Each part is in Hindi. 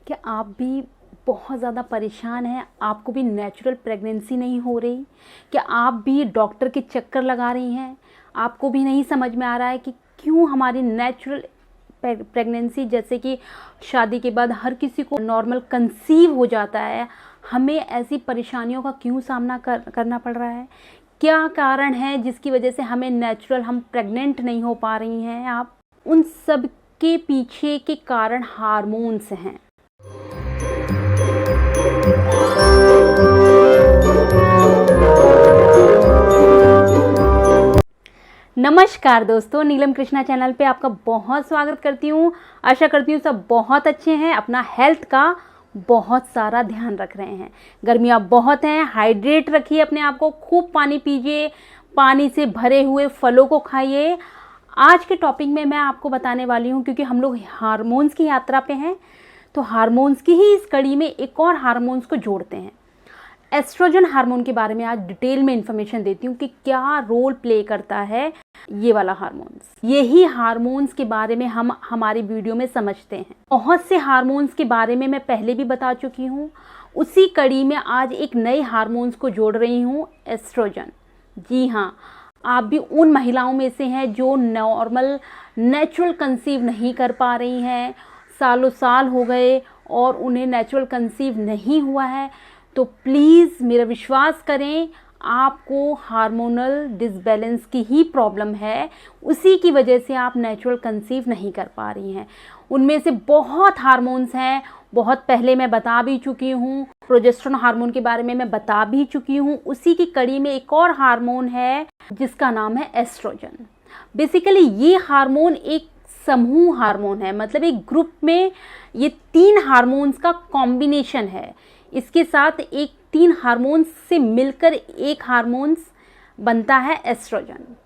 क्या आप भी बहुत ज़्यादा परेशान हैं? आपको भी नेचुरल प्रेगनेंसी नहीं हो रही? क्या आप भी डॉक्टर के चक्कर लगा रही हैं? आपको भी नहीं समझ में आ रहा है कि क्यों हमारी नेचुरल प्रेगनेंसी, जैसे कि शादी के बाद हर किसी को नॉर्मल कंसीव हो जाता है, हमें ऐसी परेशानियों का क्यों सामना करना पड़ रहा है? क्या कारण है जिसकी वजह से हम प्रेग्नेंट नहीं हो पा रही हैं? आप उन सब के पीछे के कारण हार्मोन्स हैं। नमस्कार दोस्तों, नीलम कृष्णा चैनल पे आपका बहुत स्वागत करती हूँ। आशा करती हूँ सब बहुत अच्छे हैं, अपना हेल्थ का बहुत सारा ध्यान रख रहे हैं। गर्मियाँ बहुत हैं, हाइड्रेट रखिए अपने आप को, खूब पानी पीजिए, पानी से भरे हुए फलों को खाइए। आज के टॉपिक में मैं आपको बताने वाली हूँ, क्योंकि हम लोग हार्मोन्स की यात्रा पे हैं, तो हार्मोन्स की ही इस कड़ी में एक और हार्मोन्स को जोड़ते हैं। एस्ट्रोजन हार्मोन के बारे में आज डिटेल में इंफॉर्मेशन देती हूँ कि क्या रोल प्ले करता है ये वाला हार्मोन्स। यही हार्मोन्स के बारे में हम हमारी वीडियो में समझते हैं। बहुत से हार्मोन्स के बारे में मैं पहले भी बता चुकी हूँ, उसी कड़ी में आज एक नए हार्मोन्स को जोड़ रही हूँ, एस्ट्रोजन। जी हाँ, आप भी उन महिलाओं में से हैं जो नॉर्मल नेचुरल कंसीव नहीं कर पा रही हैं, सालों साल हो गए और उन्हें नेचुरल कंसीव नहीं हुआ है। तो प्लीज़ मेरा विश्वास करें, आपको हार्मोनल डिसबैलेंस की ही प्रॉब्लम है, उसी की वजह से आप नेचुरल कंसीव नहीं कर पा रही हैं। उनमें से बहुत हार्मोन्स हैं, बहुत पहले मैं बता भी चुकी हूँ। प्रोजेस्टेरोन हार्मोन के बारे में मैं बता भी चुकी हूँ। उसी की कड़ी में एक और हार्मोन है जिसका नाम है एस्ट्रोजन। बेसिकली ये हार्मोन एक समूह हार्मोन है, मतलब एक ग्रुप में ये 3 हार्मोन्स का कॉम्बिनेशन है। इसके साथ एक 3 हार्मोन्स से मिलकर एक हार्मोन्स बनता है एस्ट्रोजन।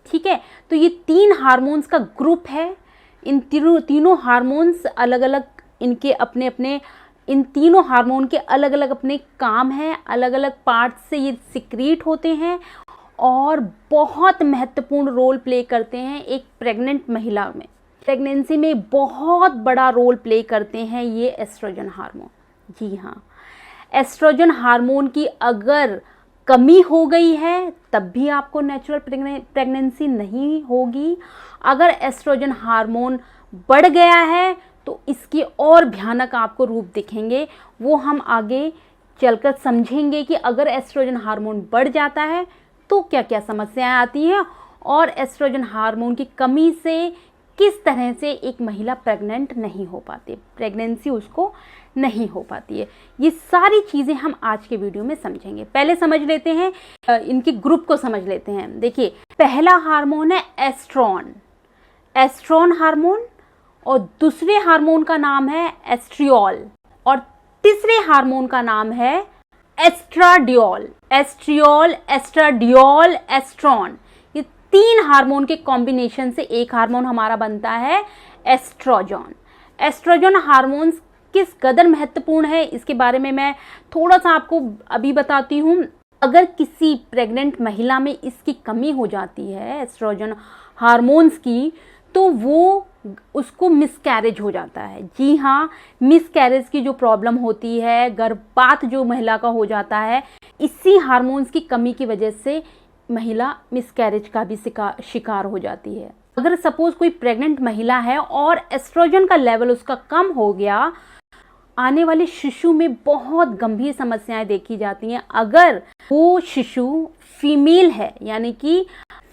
ठीक है, तो ये 3 हार्मोन्स का ग्रुप है। इन तीनों हार्मोन्स अलग अलग, इनके अपने अपने, इन तीनों हार्मोन के अलग अलग अपने काम हैं, अलग अलग पार्ट्स से ये सिक्रीट होते हैं और बहुत महत्वपूर्ण रोल प्ले करते हैं एक प्रेग्नेंट महिला में। प्रेगनेंसी में बहुत बड़ा रोल प्ले करते हैं ये एस्ट्रोजन हार्मोन। जी हाँ, एस्ट्रोजन हार्मोन की अगर कमी हो गई है तब भी आपको नेचुरल प्रेगनेंसी नहीं होगी। अगर एस्ट्रोजन हार्मोन बढ़ गया है तो इसके और भयानक आपको रूप दिखेंगे, वो हम आगे चलकर समझेंगे कि अगर एस्ट्रोजन हार्मोन बढ़ जाता है तो क्या क्या समस्याएं आती हैं और एस्ट्रोजन हार्मोन की कमी से किस तरह से एक महिला प्रेग्नेंट नहीं हो पाती, प्रेगनेंसी उसको नहीं हो पाती है। ये सारी चीज़ें हम आज के वीडियो में समझेंगे। पहले समझ लेते हैं, इनके ग्रुप को समझ लेते हैं। देखिए, पहला हार्मोन है एस्ट्रॉन हार्मोन, और दूसरे हार्मोन का नाम है एस्ट्रियोल, और तीसरे हार्मोन का नाम है एस्ट्राडियोल। एस्ट्राडियोल, एस्ट्रॉन, ये 3 हार्मोन के कॉम्बिनेशन से एक हार्मोन हमारा बनता है एस्ट्रोजन। एस्ट्रोजन हार्मोन्स किस कदर महत्वपूर्ण है इसके बारे में मैं थोड़ा सा आपको अभी बताती हूँ। अगर किसी प्रेग्नेंट महिला में इसकी कमी हो जाती है एस्ट्रोजन हार्मोन्स की, तो वो उसको मिसकैरेज हो जाता है। जी हाँ, मिसकैरेज की जो प्रॉब्लम होती है, गर्भपात जो महिला का हो जाता है, इसी हार्मोन्स की कमी की वजह से महिला मिसकैरेज का भी शिकार हो जाती है। अगर सपोज कोई प्रेग्नेंट महिला है और एस्ट्रोजन का लेवल उसका कम हो गया, आने वाले शिशु में बहुत गंभीर समस्याएं देखी जाती हैं। अगर वो शिशु फीमेल है, यानी कि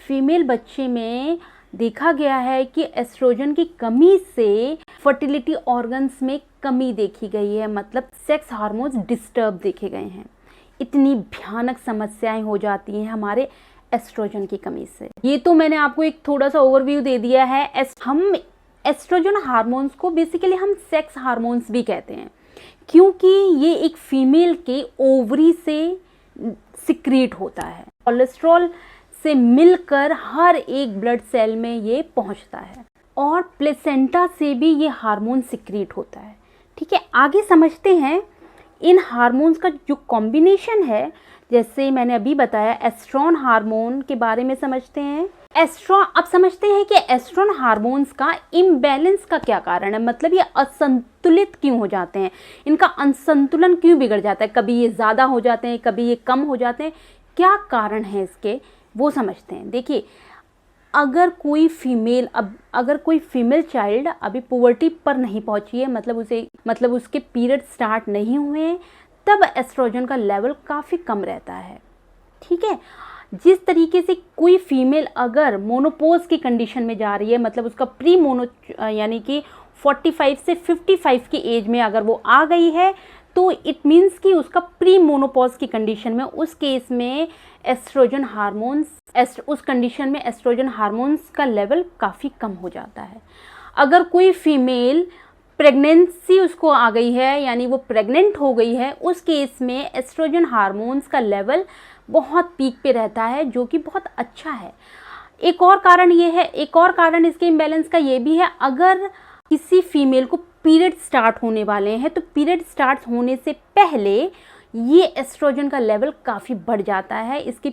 फीमेल बच्चे में देखा गया है कि एस्ट्रोजन की कमी से फर्टिलिटी ऑर्गन्स में कमी देखी गई है, मतलब सेक्स हार्मोन्स डिस्टर्ब देखे गए हैं। इतनी भयानक समस्याएं हो जाती हैं हमारे एस्ट्रोजन की कमी से। ये तो मैंने आपको एक थोड़ा सा ओवरव्यू दे दिया है। हम एस्ट्रोजन हार्मोन्स को बेसिकली हम सेक्स हार्मोन्स भी कहते हैं, क्योंकि ये एक फीमेल के ओवरी से सिक्रीट होता है। कोलेस्ट्रॉल से मिलकर हर एक ब्लड सेल में ये पहुंचता है और प्लेसेंटा से भी ये हार्मोन सिक्रीट होता है। ठीक है, आगे समझते हैं इन हार्मोन्स का जो कॉम्बिनेशन है, जैसे मैंने अभी बताया एस्ट्रोन हार्मोन के बारे में समझते हैं। अब समझते हैं कि एस्ट्रोन हार्मोन्स का इम्बैलेंस का क्या कारण है, मतलब ये असंतुलित क्यों हो जाते हैं, इनका असंतुलन क्यों बिगड़ जाता है, कभी ये ज़्यादा हो जाते हैं, कभी ये कम हो जाते हैं, क्या कारण है इसके, वो समझते हैं। देखिए, अगर कोई फीमेल चाइल्ड अभी पुबर्टी पर नहीं पहुंची है, मतलब उसके पीरियड स्टार्ट नहीं हुए हैं, तब एस्ट्रोजन का लेवल काफ़ी कम रहता है। ठीक है, जिस तरीके से कोई फीमेल अगर मोनोपोज की कंडीशन में जा रही है, मतलब उसका प्री मोनो यानी कि 45 से 55 की एज में अगर वो आ गई है, तो इट मीन्स कि उसका प्री मोनोपॉज की कंडीशन में, उस केस में एस्ट्रोजन हार्मोन्स का लेवल काफ़ी कम हो जाता है। अगर कोई फीमेल प्रेगनेंसी उसको आ गई है, यानी वो प्रेग्नेंट हो गई है, उस केस में एस्ट्रोजन हार्मोन्स का लेवल बहुत पीक पे रहता है, जो कि बहुत अच्छा है। एक और कारण इसके इम्बैलेंस का ये भी है, अगर किसी फीमेल को पीरियड स्टार्ट होने वाले हैं, तो पीरियड स्टार्ट होने से पहले ये एस्ट्रोजन का लेवल काफ़ी बढ़ जाता है। इसके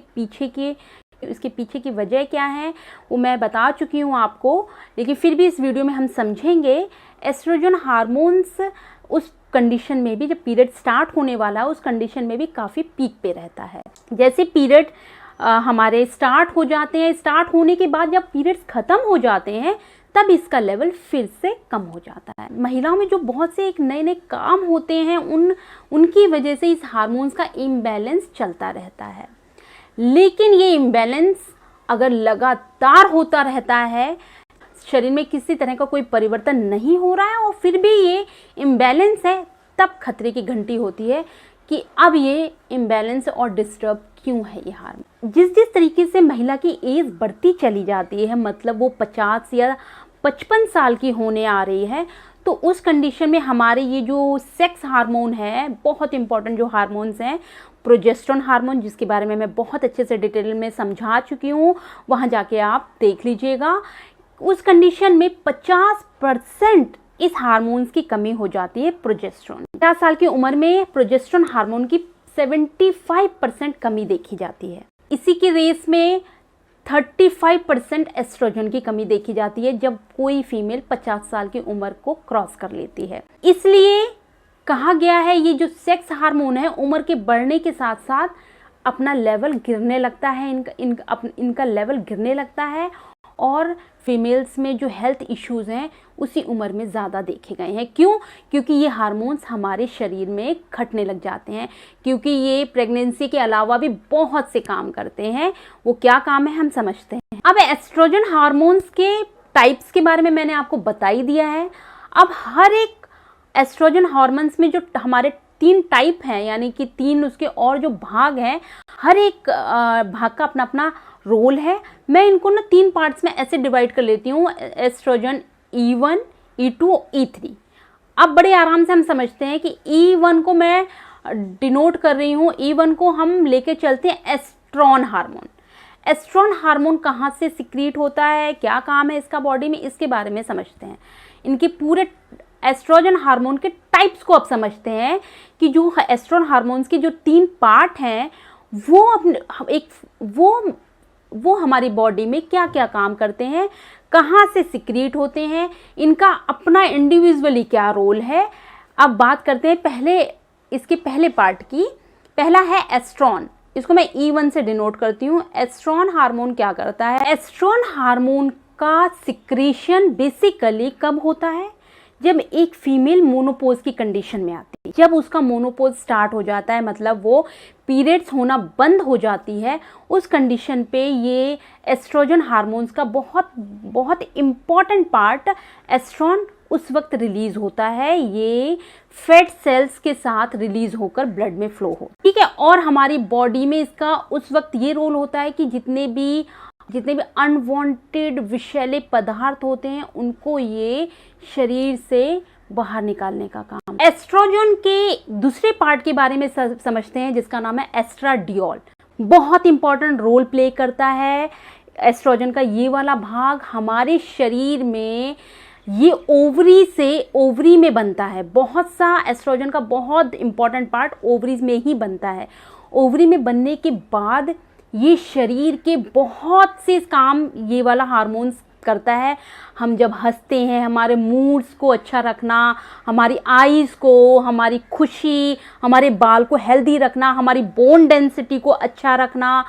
पीछे की वजह क्या है वो मैं बता चुकी हूँ आपको, लेकिन फिर भी इस वीडियो में हम समझेंगे। एस्ट्रोजन हार्मोन्स उस कंडीशन में भी, जब पीरियड स्टार्ट होने वाला है, उस कंडीशन में भी काफ़ी पीक पे रहता है। जैसे पीरियड हमारे स्टार्ट हो जाते हैं, स्टार्ट होने के बाद जब पीरियड्स ख़त्म हो जाते हैं, तब इसका लेवल फिर से कम हो जाता है। महिलाओं में जो बहुत से एक नए काम होते हैं, उनकी वजह से इस हार्मोन्स का इम्बैलेंस चलता रहता है। लेकिन ये इम्बैलेंस अगर लगातार होता रहता है, शरीर में किसी तरह का कोई परिवर्तन नहीं हो रहा है और फिर भी ये इम्बैलेंस है, तब खतरे की घंटी होती है कि अब ये इम्बैलेंस और डिस्टर्ब क्यों है ये हार्मोन। जिस तरीके से महिला की एज बढ़ती चली जाती है, मतलब वो 50 या 55 साल की होने आ रही है, तो उस कंडीशन में हमारे ये जो सेक्स हार्मोन है, बहुत इंपॉर्टेंट जो हार्मोन्स हैं, प्रोजेस्टेरोन हार्मोन, जिसके बारे में मैं बहुत अच्छे से डिटेल में समझा चुकी हूँ, वहाँ जाके आप देख लीजिएगा। उस कंडीशन में 50% इस हार्मोन्स की कमी हो जाती है प्रोजेस्टेरोन। 50 साल की उम्र में प्रोजेस्टेरोन हार्मोन की 75% कमी देखी जाती है। इसी की रेस में 35% एस्ट्रोजन की कमी देखी जाती है जब कोई फीमेल 50 साल की उम्र को क्रॉस कर लेती है। इसलिए कहा गया है ये जो सेक्स हार्मोन है, उम्र के बढ़ने के साथ साथ अपना लेवल गिरने लगता है, इनका लेवल गिरने लगता है, और फीमेल्स में जो हेल्थ इश्यूज़ हैं उसी उम्र में ज़्यादा देखे गए हैं। क्यों? क्योंकि ये हार्मोन्स हमारे शरीर में घटने लग जाते हैं, क्योंकि ये प्रेगनेंसी के अलावा भी बहुत से काम करते हैं। वो क्या काम है हम समझते हैं। अब एस्ट्रोजन हार्मोन्स के टाइप्स के बारे में मैंने आपको बता ही दिया है। अब हर एक एस्ट्रोजन हार्मोन्स में जो हमारे 3 टाइप हैं, यानी कि 3 उसके और जो भाग हैं, हर एक भाग का अपना अपना रोल है। मैं इनको ना 3 पार्ट्स में ऐसे डिवाइड कर लेती हूँ, एस्ट्रोजन E1, E2, E3। अब बड़े आराम से हम समझते हैं कि E1 को मैं डिनोट कर रही हूँ, E1 को हम लेके चलते हैं एस्ट्रॉन हार्मोन। एस्ट्रॉन हार्मोन कहाँ से सिक्रीट होता है, क्या काम है इसका बॉडी में, इसके बारे में समझते हैं। इनके पूरे एस्ट्रोजन हार्मोन के टाइप्स को अब समझते हैं कि जो एस्ट्रोजन हार्मोन्स के जो 3 पार्ट हैं वो हमारी बॉडी में क्या क्या काम करते हैं, कहाँ से सिक्रीट होते हैं, इनका अपना इंडिविजुअली क्या रोल है। अब बात करते हैं इसके पहले पार्ट की। पहला है एस्ट्रॉन, इसको मैं E1 से डिनोट करती हूँ। एस्ट्रॉन हार्मोन क्या करता है? एस्ट्रॉन हार्मोन का सिक्रीशन बेसिकली कब होता है? जब एक फीमेल मोनोपोज की कंडीशन में आती है, जब उसका मोनोपोज स्टार्ट हो जाता है, मतलब वो पीरियड्स होना बंद हो जाती है, उस कंडीशन पे ये एस्ट्रोजन हार्मोन्स का बहुत बहुत इम्पॉर्टेंट पार्ट एस्ट्रॉन उस वक्त रिलीज होता है। ये फैट सेल्स के साथ रिलीज होकर ब्लड में फ्लो हो, ठीक है। और हमारी बॉडी में इसका उस वक्त ये रोल होता है कि जितने भी अनवांटेड विषैले पदार्थ होते हैं उनको ये शरीर से बाहर निकालने का काम। एस्ट्रोजन के दूसरे पार्ट के बारे में समझते हैं, जिसका नाम है एस्ट्राडियोल। बहुत इंपॉर्टेंट रोल प्ले करता है एस्ट्रोजन का ये वाला भाग हमारे शरीर में। ये ओवरी में बनता है। बहुत सा एस्ट्रोजन का बहुत इंपॉर्टेंट पार्ट ओवरीज में ही बनता है। ओवरी में बनने के बाद ये शरीर के बहुत से काम ये वाला हार्मोन्स करता है। हम जब हंसते हैं, हमारे मूड्स को अच्छा रखना, हमारी आईज़ को, हमारी खुशी, हमारे बाल को हेल्दी रखना, हमारी बोन डेंसिटी को अच्छा रखना,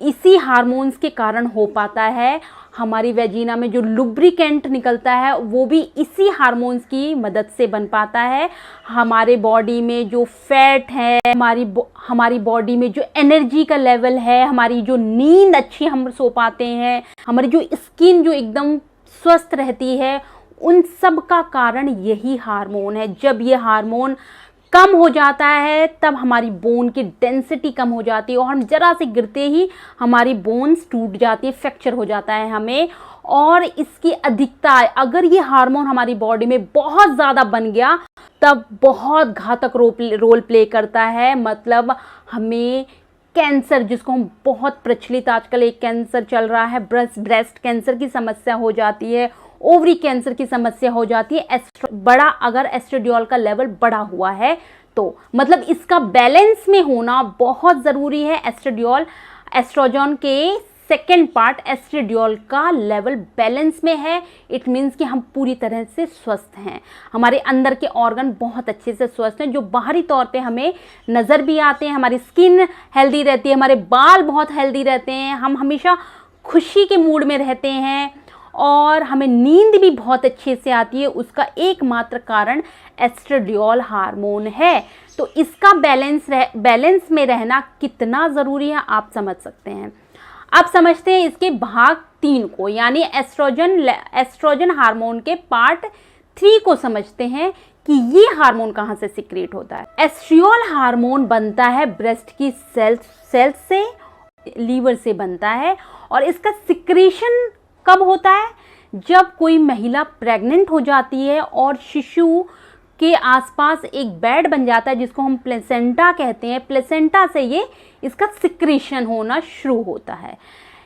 इसी हार्मोन्स के कारण हो पाता है। हमारी वेजिना में जो लुब्रिकेंट निकलता है वो भी इसी हार्मोन्स की मदद से बन पाता है। हमारे बॉडी में जो फैट है, हमारी बॉडी में जो एनर्जी का लेवल है, हमारी जो नींद अच्छी हम सो पाते हैं, हमारी जो स्किन जो एकदम स्वस्थ रहती है, उन सब का कारण यही हार्मोन है। जब ये हार्मोन कम हो जाता है तब हमारी बोन की डेंसिटी कम हो जाती है और हम जरा से गिरते ही हमारी बोन्स टूट जाती है, फ्रैक्चर हो जाता है हमें। और इसकी अधिकता, अगर ये हार्मोन हमारी बॉडी में बहुत ज़्यादा बन गया तब बहुत घातक रोल प्ले करता है। मतलब हमें कैंसर, जिसको हम बहुत प्रचलित आजकल एक कैंसर चल रहा है, ब्रेस्ट कैंसर की समस्या हो जाती है, ओवरी कैंसर की समस्या हो जाती है। अगर एस्ट्राडियोल का लेवल बढ़ा हुआ है तो मतलब इसका बैलेंस में होना बहुत ज़रूरी है। एस्ट्रोजन के सेकेंड पार्ट एस्ट्राडियोल का लेवल बैलेंस में है, इट मीन्स कि हम पूरी तरह से स्वस्थ हैं। हमारे अंदर के ऑर्गन बहुत अच्छे से स्वस्थ हैं, जो बाहरी तौर पे हमें नज़र भी आते हैं। हमारी स्किन हेल्दी रहती है, हमारे बाल बहुत हेल्दी रहते हैं, हम हमेशा खुशी के मूड में रहते हैं और हमें नींद भी बहुत अच्छे से आती है। उसका एकमात्र कारण एस्ट्राडियोल हार्मोन है। तो इसका बैलेंस में रहना कितना ज़रूरी है आप समझ सकते हैं। अब समझते हैं इसके भाग 3 को, यानी एस्ट्रोजन हार्मोन के पार्ट 3 को समझते हैं कि ये हार्मोन कहाँ से सिक्रेट होता है। एस्ट्रियोल हार्मोन बनता है ब्रेस्ट की सेल्स से, लीवर से बनता है। और इसका सिक्रेशन कब होता है? जब कोई महिला प्रेग्नेंट हो जाती है और शिशु के आसपास एक बेड बन जाता है जिसको हम प्लेसेंटा कहते हैं। प्लेसेंटा से ये इसका सिक्रेशन होना शुरू होता है,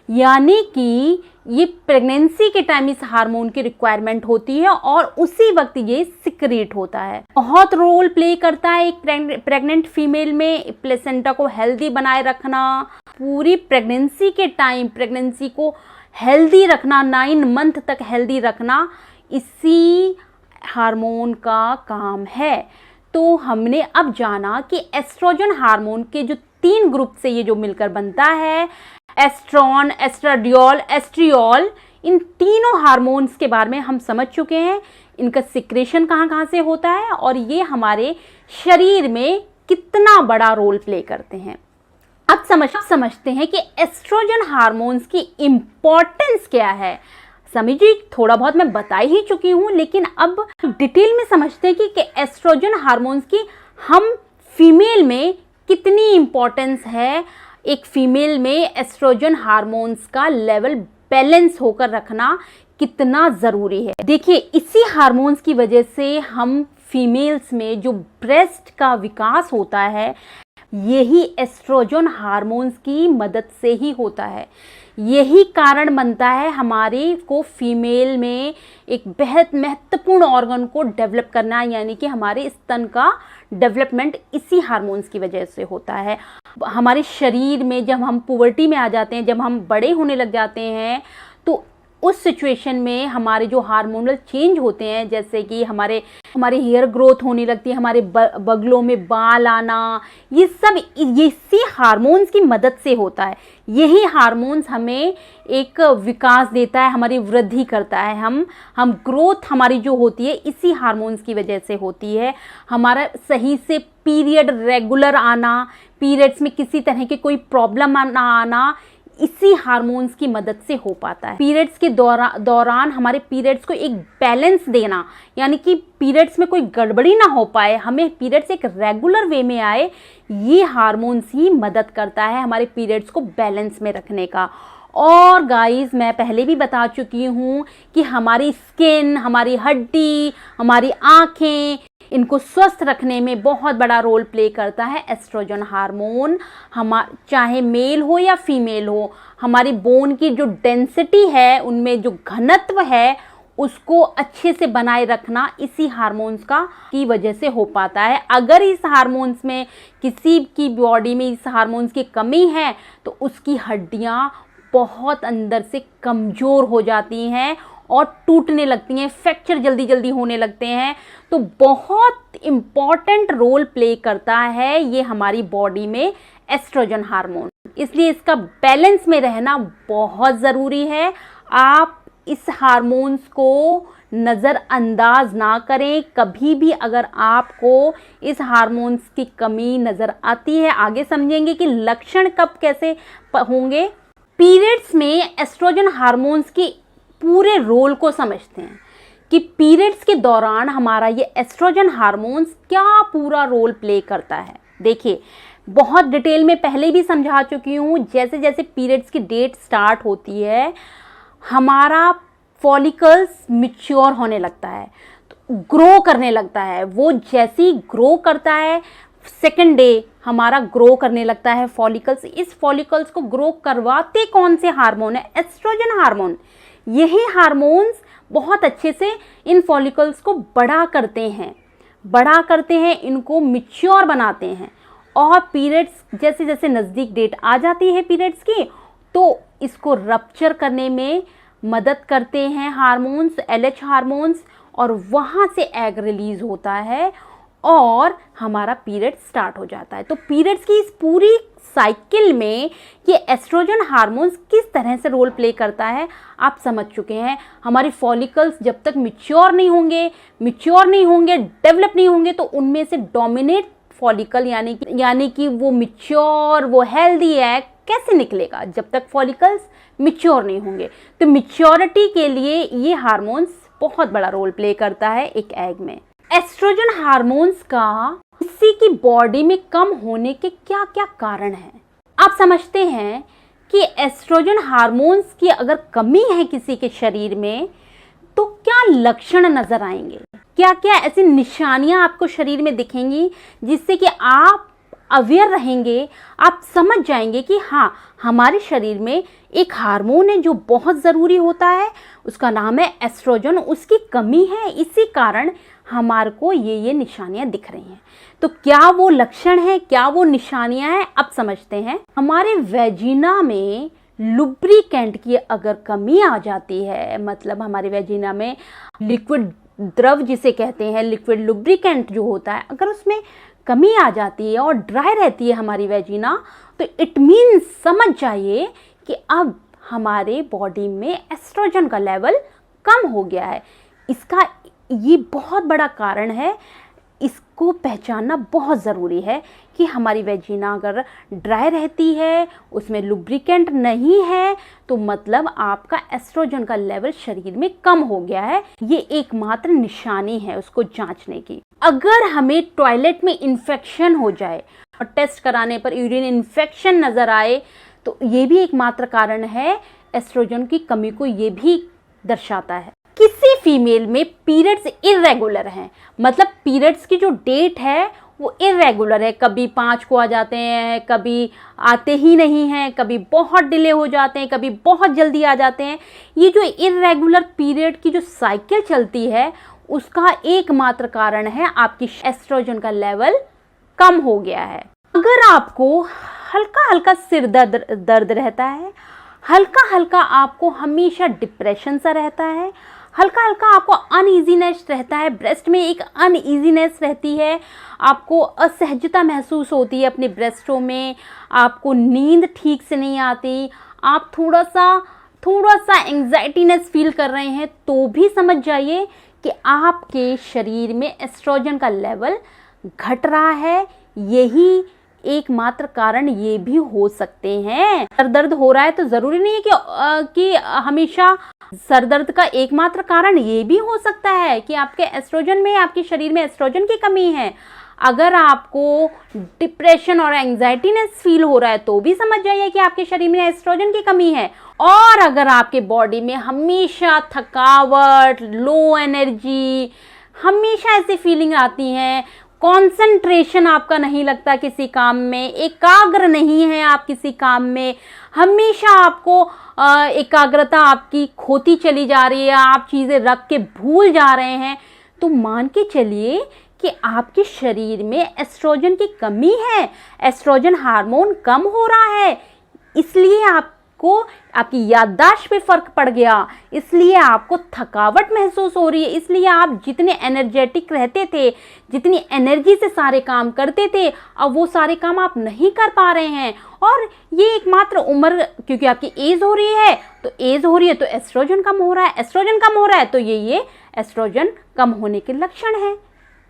यानी कि ये प्रेगनेंसी के टाइम इस हार्मोन की रिक्वायरमेंट होती है और उसी वक्त ये सिक्रेट होता है। बहुत रोल प्ले करता है एक प्रेग्नेंट फीमेल में प्लेसेंटा को हेल्दी बनाए रखना, पूरी प्रेगनेंसी के टाइम प्रेगनेंसी को हेल्दी रखना, 9 मंथ तक हेल्दी रखना इसी हार्मोन का काम है। तो हमने अब जाना कि एस्ट्रोजन हार्मोन के जो 3 ग्रुप से ये जो मिलकर बनता है, एस्ट्रॉन, एस्ट्राडियोल, एस्ट्रियोल, इन तीनों हार्मोन्स के बारे में हम समझ चुके हैं। इनका सिक्रेशन कहाँ कहाँ से होता है और ये हमारे शरीर में कितना बड़ा रोल प्ले करते हैं। अब समझते हैं कि एस्ट्रोजन हार्मोन्स की इम्पोर्टेंस क्या है। समझिए, थोड़ा बहुत मैं बता ही चुकी हूँ, लेकिन अब डिटेल में समझते हैं कि एस्ट्रोजन हार्मोन्स की हम फीमेल में कितनी इम्पोर्टेंस है। एक फीमेल में एस्ट्रोजन हार्मोन्स का लेवल बैलेंस होकर रखना कितना ज़रूरी है। देखिए, इसी हार्मोन्स की वजह से हम फीमेल्स में जो ब्रेस्ट का विकास होता है, यही एस्ट्रोजन हार्मोन्स की मदद से ही होता है। यही कारण बनता है हमारे को फीमेल में एक बेहद महत्वपूर्ण ऑर्गन को डेवलप करना, यानी कि हमारे स्तन का डेवलपमेंट इसी हार्मोन्स की वजह से होता है। हमारे शरीर में जब हम पुबर्टी में आ जाते हैं, जब हम बड़े होने लग जाते हैं, तो उस सिचुएशन में हमारे जो हार्मोनल चेंज होते हैं, जैसे कि हमारे हेयर ग्रोथ होने लगती है, हमारे बगलों में बाल आना, ये सब इसी हार्मोन्स की मदद से होता है। यही हार्मोन्स हमें एक विकास देता है, हमारी वृद्धि करता है। हम ग्रोथ हमारी जो होती है इसी हार्मोन्स की वजह से होती है। हमारा सही से पीरियड रेगुलर आना, पीरियड्स में किसी तरह की कोई प्रॉब्लम ना आना, इसी हार्मोन्स की मदद से हो पाता है। पीरियड्स के दौरान हमारे पीरियड्स को एक बैलेंस देना, यानी कि पीरियड्स में कोई गड़बड़ी ना हो पाए, हमें पीरियड्स एक रेगुलर वे में आए, ये हार्मोन्स ही मदद करता है हमारे पीरियड्स को बैलेंस में रखने का। और गाइस, मैं पहले भी बता चुकी हूँ कि हमारी स्किन, हमारी हड्डी, हमारी आँखें, इनको स्वस्थ रखने में बहुत बड़ा रोल प्ले करता है एस्ट्रोजन हार्मोन। चाहे मेल हो या फीमेल हो, हमारी बोन की जो डेंसिटी है, उनमें जो घनत्व है, उसको अच्छे से बनाए रखना इसी हार्मोन्स का की वजह से हो पाता है। अगर इस हार्मोन्स में किसी की बॉडी में इस हार्मोन्स की कमी है तो उसकी हड्डियां बहुत अंदर से कमज़ोर हो जाती हैं और टूटने लगती हैं, फ्रैक्चर जल्दी जल्दी होने लगते हैं। तो बहुत इम्पॉर्टेंट रोल प्ले करता है ये हमारी बॉडी में एस्ट्रोजन हार्मोन, इसलिए इसका बैलेंस में रहना बहुत ज़रूरी है। आप इस हार्मोन्स को नज़रअंदाज ना करें कभी भी। अगर आपको इस हार्मोन्स की कमी नज़र आती है, आगे समझेंगे कि लक्षण कब कैसे होंगे। पीरियड्स में एस्ट्रोजन हार्मोन्स के पूरे रोल को समझते हैं कि पीरियड्स के दौरान हमारा ये एस्ट्रोजन हार्मोन्स क्या पूरा रोल प्ले करता है। देखिए, बहुत डिटेल में पहले भी समझा चुकी हूँ। जैसे जैसे पीरियड्स की डेट स्टार्ट होती है हमारा फॉलिकल्स मैच्योर होने लगता है, तो ग्रो करने लगता है। वो जैसे ही ग्रो करता है सेकेंड डे हमारा ग्रो करने लगता है फॉलिकल्स। इस फॉलिकल्स को ग्रो करवाते कौन से हार्मोन है? Oestrogen hormone. यही हार्मोन्स बहुत अच्छे से इन फॉलिकल्स को बड़ा करते हैं, इनको मैच्योर बनाते हैं। और पीरियड्स जैसे जैसे नज़दीक डेट आ जाती है पीरियड्स की, तो इसको रप्चर करने में मदद करते हैं हार्मोन्स, LH हार्मोन्स, और वहाँ से एग रिलीज होता है और हमारा पीरियड स्टार्ट हो जाता है। तो पीरियड्स की इस पूरी साइकिल में ये एस्ट्रोजन हार्मोन्स किस तरह से रोल प्ले करता है आप समझ चुके हैं। हमारी फॉलिकल्स जब तक मैच्योर नहीं होंगे, डेवलप नहीं होंगे, तो उनमें से डोमिनेट फॉलिकल यानी कि वो मैच्योर, वो हेल्दी एग कैसे निकलेगा जब तक फॉलिकल्स मैच्योर नहीं होंगे। तो मैच्योरिटी के लिए ये हार्मोन्स बहुत बड़ा रोल प्ले करता है एक एग में। एस्ट्रोजन हार्मोन्स का किसी की बॉडी में कम होने के क्या क्या कारण हैं? आप समझते हैं कि एस्ट्रोजन हार्मोन्स की अगर कमी है किसी के शरीर में तो क्या लक्षण नजर आएंगे, क्या क्या ऐसी निशानियां आपको शरीर में दिखेंगी जिससे कि आप अवेयर रहेंगे, आप समझ जाएंगे कि हाँ, हमारे शरीर में एक हार्मोन है जो बहुत ज़रूरी होता है, उसका नाम है एस्ट्रोजन, उसकी कमी है, इसी कारण हमारे को ये निशानियां दिख रही हैं। तो क्या वो लक्षण है, क्या वो निशानियां हैं, अब समझते हैं। हमारे वेजिना में लुब्रिकेंट की अगर कमी आ जाती है, मतलब हमारे वेजिना में लिक्विड द्रव जिसे कहते हैं, लिक्विड लुब्रिकेंट जो होता है, अगर उसमें कमी आ जाती है और ड्राई रहती है हमारी वेजिना, तो इट मीन्स समझ जाइए कि अब हमारे बॉडी में एस्ट्रोजन का लेवल कम हो गया है। इसका ये बहुत बड़ा कारण है, इसको पहचानना बहुत ज़रूरी है कि हमारी वेजिना अगर ड्राई रहती है, उसमें लुब्रिकेंट नहीं है, तो मतलब आपका एस्ट्रोजन का लेवल शरीर में कम हो गया है। ये एकमात्र निशानी है उसको जांचने की। अगर हमें टॉयलेट में इन्फेक्शन हो जाए और टेस्ट कराने पर यूरिन इन्फेक्शन नज़र आए, तो ये भी एकमात्र कारण है एस्ट्रोजन की कमी को ये भी दर्शाता है। किसी फीमेल में पीरियड्स इरेगुलर हैं, मतलब पीरियड्स की जो डेट है वो इरेगुलर है, कभी 5 को आ जाते हैं, कभी आते ही नहीं हैं, कभी बहुत डिले हो जाते हैं, कभी बहुत जल्दी आ जाते हैं। ये जो इरेगुलर पीरियड की जो साइकिल चलती है उसका एकमात्र कारण है आपकी एस्ट्रोजन का लेवल कम हो गया है। अगर आपको हल्का हल्का सिर दर्द रहता है, हल्का हल्का आपको हमेशा डिप्रेशन सा रहता है, हल्का हल्का आपको अनईजीनेस रहता है, ब्रेस्ट में एक अनईजीनेस रहती है, आपको असहजता महसूस होती है अपने ब्रेस्टों में, आपको नींद ठीक से नहीं आती, आप थोड़ा सा एंग्जाइटीनेस फील कर रहे हैं, तो भी समझ जाइए कि आपके शरीर में एस्ट्रोजन का लेवल घट रहा है। यही एकमात्र कारण ये भी हो सकते हैं। सर दर्द हो रहा है तो जरूरी नहीं है कि हमेशा सर दर्द का एकमात्र कारण ये भी हो सकता है कि आपके एस्ट्रोजन में, आपके शरीर में एस्ट्रोजन की कमी है। अगर आपको डिप्रेशन और एंग्जाइटीनेस फील हो रहा है तो भी समझ जाइए कि आपके शरीर में एस्ट्रोजन की कमी है। और अगर आपके बॉडी में हमेशा थकावट, लो एनर्जी, हमेशा ऐसी फीलिंग आती हैं, कंसंट्रेशन आपका नहीं लगता किसी काम में, एकाग्र नहीं है आप किसी काम में, हमेशा आपको एकाग्रता आपकी खोती चली जा रही है, आप चीज़ें रख के भूल जा रहे हैं, तो मान के चलिए कि आपके शरीर में एस्ट्रोजन की कमी है, एस्ट्रोजन हार्मोन कम हो रहा है, इसलिए आपको आपकी याददाश्त पे फर्क पड़ गया, इसलिए आपको थकावट महसूस हो रही है, इसलिए आप जितने एनर्जेटिक रहते थे, जितनी एनर्जी से सारे काम करते थे, अब वो सारे काम आप नहीं कर पा रहे हैं। और ये एकमात्र उम्र, क्योंकि आपकी एज हो रही है, तो एज हो रही है तो एस्ट्रोजन कम हो रहा है, एस्ट्रोजन कम हो रहा है तो ये एस्ट्रोजन कम होने के लक्षण हैं।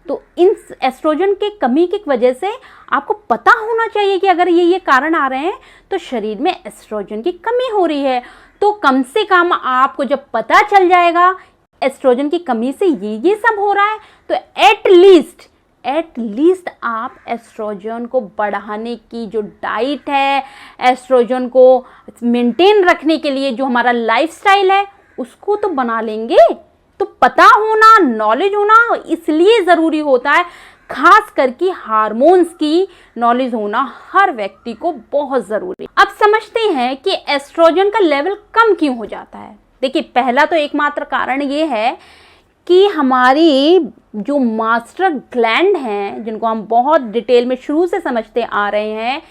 तो इन एस्ट्रोजन के कमी की वजह से आपको पता होना चाहिए कि अगर ये कारण आ रहे हैं तो शरीर में एस्ट्रोजन की कमी हो रही है। तो कम से कम आपको जब पता चल जाएगा एस्ट्रोजन की कमी से ये सब हो रहा है, तो एट लीस्ट आप एस्ट्रोजन को बढ़ाने की जो डाइट है, एस्ट्रोजन को मेंटेन रखने के लिए जो हमारा लाइफस्टाइल है, उसको तो बना लेंगे। तो पता होना, नॉलेज होना इसलिए ज़रूरी होता है, खास करके हार्मोन्स की नॉलेज होना हर व्यक्ति को बहुत ज़रूरी। अब समझते हैं कि एस्ट्रोजन का लेवल कम क्यों हो जाता है। देखिए, पहला तो एकमात्र कारण ये है कि हमारी जो मास्टर ग्लैंड हैं, जिनको हम बहुत डिटेल में शुरू से समझते आ रहे हैं,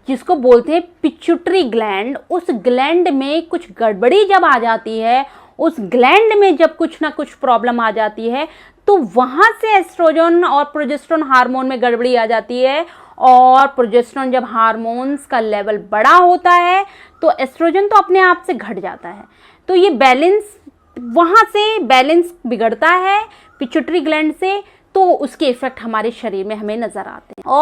जिसको बोलते हैं पिट्यूटरी ग्लैंड, उस ग्लैंड में कुछ गड़बड़ी जब आ जाती है, उस ग्लैंड में जब कुछ ना कुछ प्रॉब्लम आ जाती है, तो वहाँ से एस्ट्रोजन और प्रोजेस्टेरोन हार्मोन में गड़बड़ी आ जाती है। और प्रोजेस्टेरोन जब हार्मोन्स का लेवल बड़ा होता है तो एस्ट्रोजन तो अपने आप से घट जाता है। तो ये बैलेंस, वहाँ से बैलेंस बिगड़ता है पिट्यूटरी ग्लैंड से, तो उसके इफेक्ट हमारे शरीर में हमें नज़र आते हैं।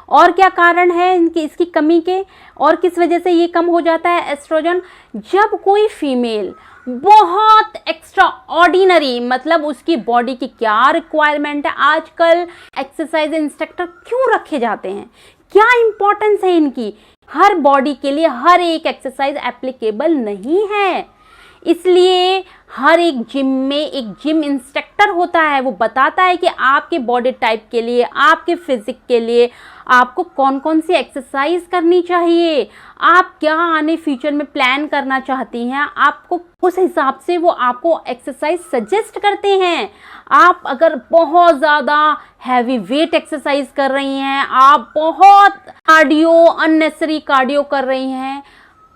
और क्या कारण है इसकी कमी के, और किस वजह से ये कम हो जाता है एस्ट्रोजन? जब कोई फीमेल बहुत एक्स्ट्रा ऑर्डिनरी, मतलब उसकी बॉडी की क्या रिक्वायरमेंट है, आजकल एक्सरसाइज इंस्ट्रक्टर क्यों रखे जाते हैं, क्या इंपॉर्टेंस है इनकी, हर बॉडी के लिए हर एक एक्सरसाइज एप्लीकेबल नहीं है, इसलिए हर एक जिम में एक जिम इंस्ट्रक्टर होता है, वो बताता है कि आपके बॉडी टाइप के लिए, आपके फिजिक के लिए आपको कौन कौन सी एक्सरसाइज करनी चाहिए, आप क्या आने फ्यूचर में प्लान करना चाहती हैं, आपको उस हिसाब से वो आपको एक्सरसाइज सजेस्ट करते हैं। आप अगर बहुत ज़्यादा हैवी वेट एक्सरसाइज कर रही हैं, आप बहुत कार्डियो, अननेसेसरी कार्डियो कर रही हैं,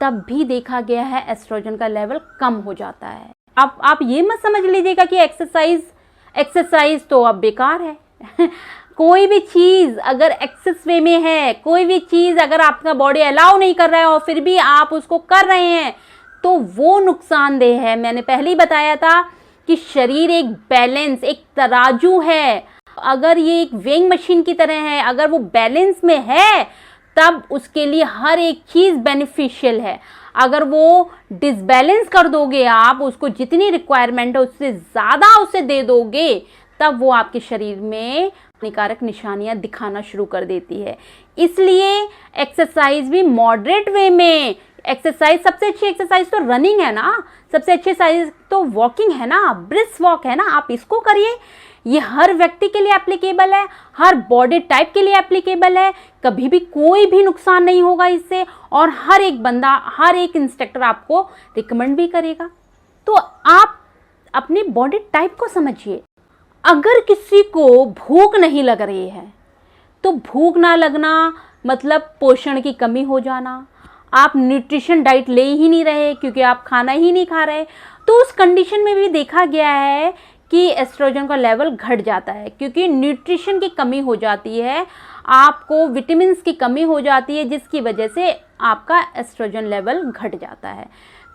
तब भी देखा गया है एस्ट्रोजन का लेवल कम हो जाता है। अब आप ये मत समझ लीजिएगा कि एक्सरसाइज तो अब बेकार है कोई भी चीज़ अगर एक्सेस वे में है, कोई भी चीज़ अगर आपका बॉडी अलाउ नहीं कर रहा है और फिर भी आप उसको कर रहे हैं, तो वो नुकसानदेह है। मैंने पहले ही बताया था कि शरीर एक बैलेंस, एक तराजू है, अगर ये एक वेइंग मशीन की तरह है, अगर वो बैलेंस में है तब उसके लिए हर एक चीज़ बेनिफिशियल है। अगर वो डिसबैलेंस कर दोगे, आप उसको जितनी रिक्वायरमेंट है उससे ज़्यादा उसे दे दोगे, तब वो आपके शरीर में हानिकारक निशानियां दिखाना शुरू कर देती है। इसलिए एक्सरसाइज भी मॉडरेट वे में, एक्सरसाइज सबसे अच्छी एक्सरसाइज तो रनिंग है ना, सबसे अच्छी एक्सरसाइज तो वॉकिंग है ना, ब्रिस्क वॉक है ना, आप इसको करिए। ये हर व्यक्ति के लिए एप्लीकेबल है, हर बॉडी टाइप के लिए एप्लीकेबल है, कभी भी कोई भी नुकसान नहीं होगा इससे, और हर एक बंदा, हर एक इंस्ट्रक्टर आपको रिकमेंड भी करेगा। तो आप अपनी बॉडी टाइप को समझिए। अगर किसी को भूख नहीं लग रही है, तो भूख ना लगना मतलब पोषण की कमी हो जाना, आप न्यूट्रिशन डाइट ले ही नहीं रहे क्योंकि आप खाना ही नहीं खा रहे, तो उस कंडीशन में भी देखा गया है कि एस्ट्रोजन का लेवल घट जाता है, क्योंकि न्यूट्रिशन की कमी हो जाती है, आपको विटामिन्स की कमी हो जाती है, जिसकी वजह से आपका एस्ट्रोजन लेवल घट जाता है।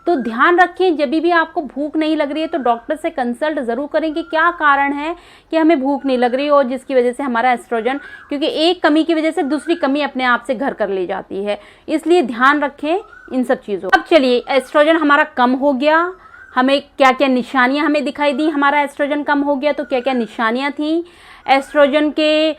तो ध्यान रखें, जब भी आपको भूख नहीं लग रही है तो डॉक्टर से कंसल्ट ज़रूर करें कि क्या कारण है कि हमें भूख नहीं लग रही और जिसकी वजह से हमारा एस्ट्रोजन, क्योंकि एक कमी की वजह से दूसरी कमी अपने आप से घर कर ले जाती है, इसलिए ध्यान रखें इन सब चीज़ों। अब चलिए, एस्ट्रोजन हमारा कम हो गया, हमें क्या क्या निशानियां हमें दिखाई दी, हमारा एस्ट्रोजन कम हो गया तो क्या क्या निशानियां थी, एस्ट्रोजन के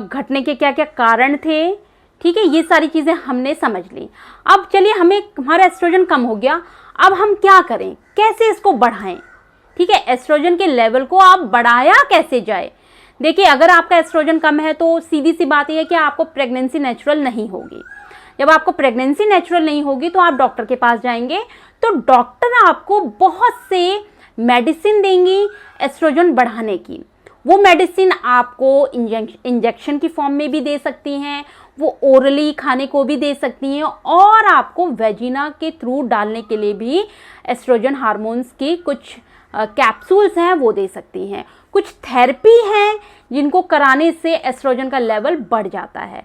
घटने के क्या क्या कारण थे, ठीक है, ये सारी चीज़ें हमने समझ ली। अब चलिए, हमारा एस्ट्रोजन कम हो गया, अब हम क्या करें, कैसे इसको बढ़ाएं, ठीक है, एस्ट्रोजन के लेवल को आप बढ़ाया कैसे जाए। देखिए, अगर आपका एस्ट्रोजन कम है तो सीधी सी बात यह है कि आपको प्रेगनेंसी नेचुरल नहीं होगी। जब आपको प्रेगनेंसी नेचुरल नहीं होगी तो आप डॉक्टर के पास जाएंगे, तो डॉक्टर आपको बहुत से मेडिसिन देंगी एस्ट्रोजन बढ़ाने की। वो मेडिसिन आपको इंजेक्शन की फॉर्म में भी दे सकती हैं, वो ओरली खाने को भी दे सकती हैं, और आपको वेजिना के थ्रू डालने के लिए भी एस्ट्रोजन हार्मोन्स की कुछ कैप्सूल्स हैं वो दे सकती हैं। कुछ थेरेपी हैं जिनको कराने से एस्ट्रोजन का लेवल बढ़ जाता है।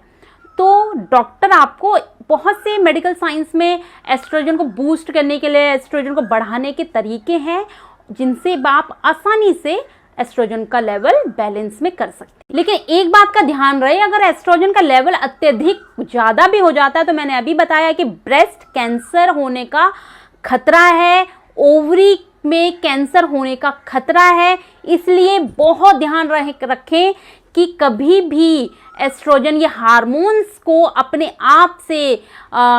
तो डॉक्टर आपको बहुत से मेडिकल साइंस में एस्ट्रोजन को बूस्ट करने के लिए, एस्ट्रोजन को बढ़ाने के तरीके हैं जिनसे आप आसानी से एस्ट्रोजन का लेवल बैलेंस में कर सकते हैं। लेकिन एक बात का ध्यान रहे, अगर एस्ट्रोजन का लेवल अत्यधिक ज़्यादा भी हो जाता है तो मैंने अभी बताया कि ब्रेस्ट कैंसर होने का खतरा है, ओवरी में कैंसर होने का खतरा है। इसलिए बहुत ध्यान रखें कि कभी भी एस्ट्रोजन ये हार्मोन्स को अपने आप से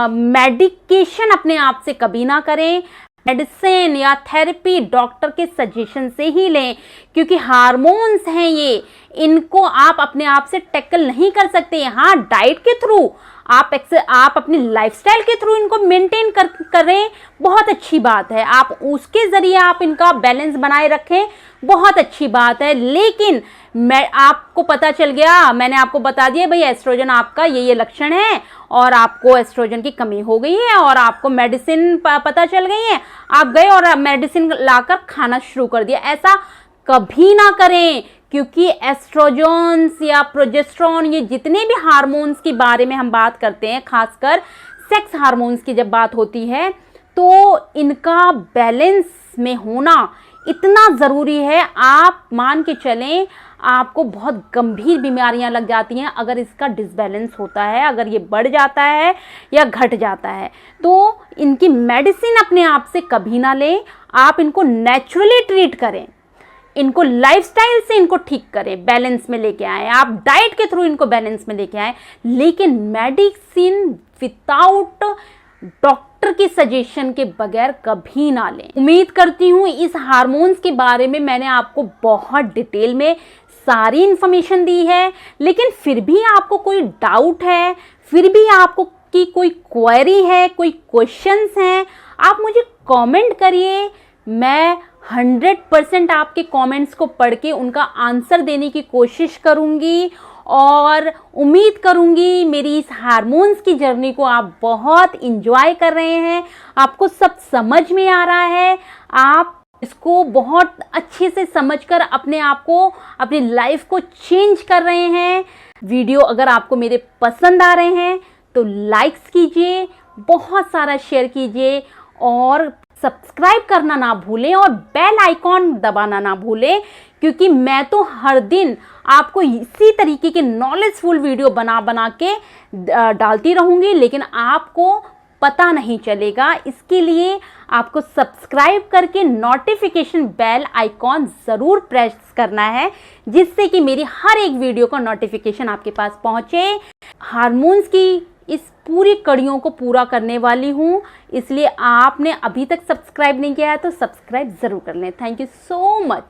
मेडिकेशन अपने आप से कभी ना करें। मेडिसिन या थेरेपी डॉक्टर के सजेशन से ही लें, क्योंकि हार्मोन्स हैं ये, इनको आप अपने आप से टैकल नहीं कर सकते। हाँ, डाइट के थ्रू आप अपनी लाइफस्टाइल के थ्रू इनको मेंटेन करें, बहुत अच्छी बात है। आप उसके ज़रिए आप इनका बैलेंस बनाए रखें, बहुत अच्छी बात है। लेकिन आपको पता चल गया, मैंने आपको बता दिया भाई एस्ट्रोजन आपका ये लक्षण है और आपको एस्ट्रोजन की कमी हो गई है और आपको मेडिसिन पता चल गई है, आप गए और मेडिसिन लाकर खाना शुरू कर दिया। ऐसा कभी ना करें, क्योंकि एस्ट्रोजन्स या प्रोजेस्टेरॉन, ये जितने भी हार्मोन्स के बारे में हम बात करते हैं, खासकर सेक्स हार्मोन्स की जब बात होती है, तो इनका बैलेंस में होना इतना ज़रूरी है। आप मान के चलें, आपको बहुत गंभीर बीमारियां लग जाती हैं अगर इसका डिसबैलेंस होता है, अगर ये बढ़ जाता है या घट जाता है। तो इनकी मेडिसिन अपने आप से कभी ना लें, आप इनको नेचुरली ट्रीट करें, इनको लाइफस्टाइल से इनको ठीक करें, बैलेंस में लेके आएँ, आप डाइट के थ्रू इनको बैलेंस में लेके आएँ, लेकिन मेडिसिन विदाउट डॉक्टर की सजेशन के बगैर कभी ना लें। उम्मीद करती हूँ इस हार्मोन्स के बारे में मैंने आपको बहुत डिटेल में सारी इंफॉर्मेशन दी है। लेकिन फिर भी आपको कोई डाउट है, फिर भी आपको की कोई क्वेरी है, कोई क्वेश्चंस हैं, आप मुझे कमेंट करिए। मैं 100% आपके कमेंट्स को पढ़ के उनका आंसर देने की कोशिश करूंगी और उम्मीद करूंगी मेरी इस हार्मोन्स की जर्नी को आप बहुत इंजॉय कर रहे हैं, आपको सब समझ में आ रहा है, आप इसको बहुत अच्छे से समझकर अपने आप को, अपनी लाइफ को चेंज कर रहे हैं। वीडियो अगर आपको मेरे पसंद आ रहे हैं तो लाइक्स कीजिए, बहुत सारा शेयर कीजिए और सब्सक्राइब करना ना भूलें और बेल आइकॉन दबाना ना भूलें, क्योंकि मैं तो हर दिन आपको इसी तरीके के नॉलेजफुल वीडियो बना के डालती रहूँगी, लेकिन आपको पता नहीं चलेगा। इसके लिए आपको सब्सक्राइब करके नोटिफिकेशन बेल आइकॉन ज़रूर प्रेस करना है, जिससे कि मेरी हर एक वीडियो का नोटिफिकेशन आपके पास पहुँचे। हार्मोन्स की इस पूरी कड़ियों को पूरा करने वाली हूँ, इसलिए आपने अभी तक सब्सक्राइब नहीं किया है तो सब्सक्राइब ज़रूर कर लें। Thank you so much.